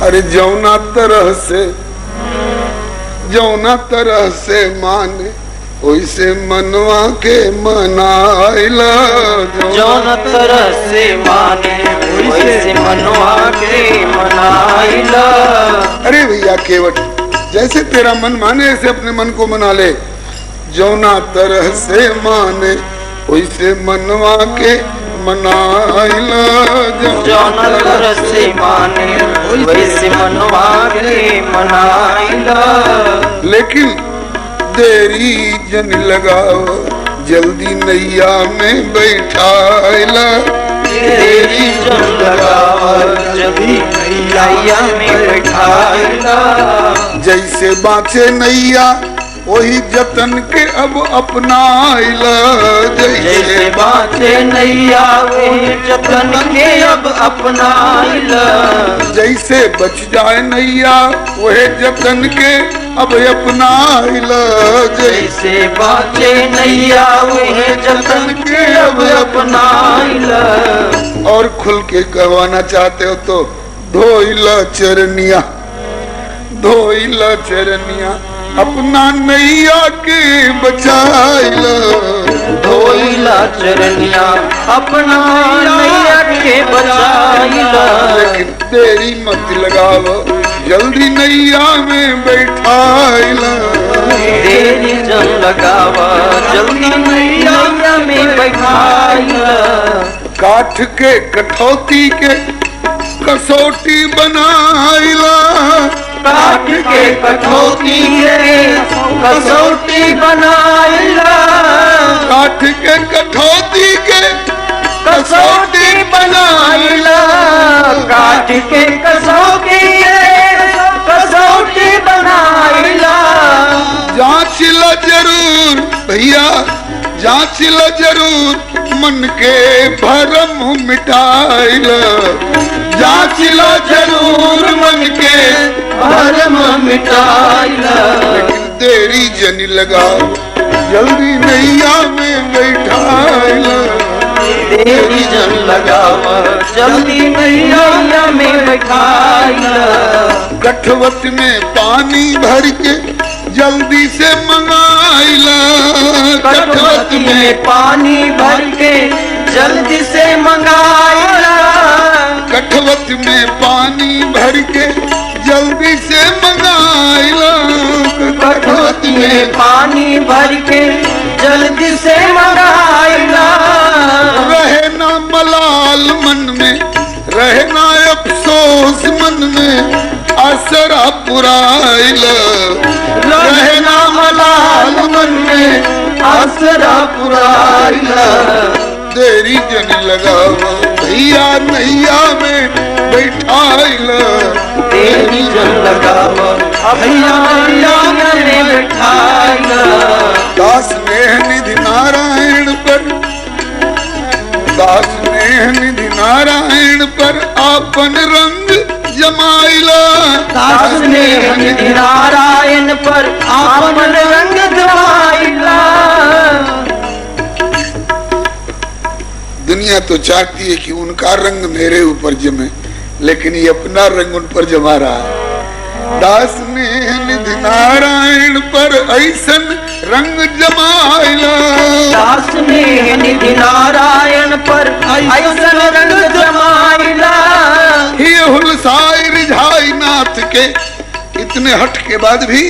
अरे जौना तरह से माने ओइसे मनवा के मनाइला। जौना तरह से माने ओइसे मनवा के मनाइला। अरे भैया केवट, जैसे तेरा मन माने ऐसे अपने मन को मना ले। जौना तरह से माने ओइसे मनवा के मनाइला। जौना तरह से माने वैसे मनवा के मनाइला। लेकिन देरी जन लगाओ, जल्दी नैया में बैठाइला। देरी जन लगाओ, जल्दी नैया में बैठाइला। जैसे बाँचे नैया वही जतन के अब अपनाइला। जैसे बाँचे नैया वही जतन के अब अपनाइला। जैसे बच जाए नैया वही जतन के अब अपनाइला। जैसे बाँचे नैया वही जतन के अब अपनाइला। और खुल के कहवाना चाहते हो तो धोइला चरनिया, धोइला चरनिया अपना नैया के बचाइला। धोइला चरनिया अपना नैया के बचाइला। लेकिन देरी मत लगाव, जल्दी नैया में बैठाइला। देरी जन लगावा, जल्दी नैया में बैठाइला। काठ के कठौती के कसौटी बनाइला। काठ के कठौती के कसौटी बनाइला। काठ के कठौती के कसौटी बनाइला। काठ के कसौटी के कसौटी बनाइला। जांच ला जरूर भैया, जांच ला जरूर मन के भरम मिटाइला। जांच ला जरूर मन के भरम मिटाइला। लेकिन देरी जनी लगाओ, जल्दी नैया में बैठाइला। देरी जन लगावा, जल्दी नैया में बैठाइला। कठवत में पानी भर के जल्दी से मंगाइला। कठवत में पानी भर के जल्दी से मंगाइला। कठवत में पानी भर के जल्दी से मंगाइला। कठवत में पानी भर के जल्दी से मंगाइला। रहे ना मलाल मन में, रहे ना अफसोस मन में, आसरा पुराइला। रहे ना मलाल मन में, आसरा पुराइला। देरी जन लगावा भैया नैया में बैठाइला। देरी जन लगावा भैया नैया में बैठाइला। दास नेह निधि नारायण पर, दास नेह निधि नारायण पर आपन रंग जमाइला। दास नेह निधि नारायण पर आपन रंग जमाइला। दुनिया तो चाहती है कि उनका रंग मेरे ऊपर जमे, लेकिन ये अपना रंग उन पर जमा रहा है। दास नेह निधि नारायण पर ऐसन रंग जमाइला। दास नेह निधि नारायण पर ऐसन रंग जमाइला। ये हुलसाई रिझाई नाथ के इतने हट के बाद भी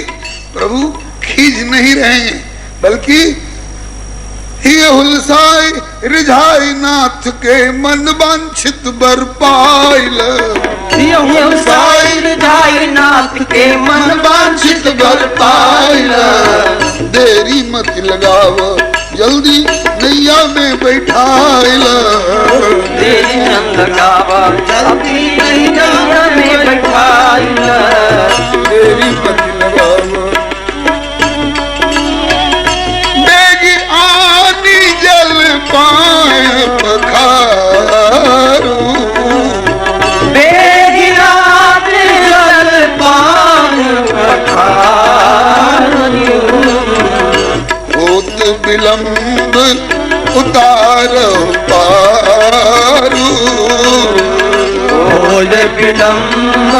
प्रभु खींच नहीं रहे हैं, बल्कि ये हुलसाई रिझाई नाथ के मन वांछित बर पाइला। ये हुलसाई रिझाई नाथ के मन वांछित बर पाइला। देरी मत लगाव, जल्दी नैया में बैठाइला। देरी न लगावा, जल्दी नैया में बैठाइला। देरी मत लगाव, बेगी आनी जल पाए पखारू। बेगी आनी जल पाए पखारू। होत विलंब उतारो पारू। होत विलंब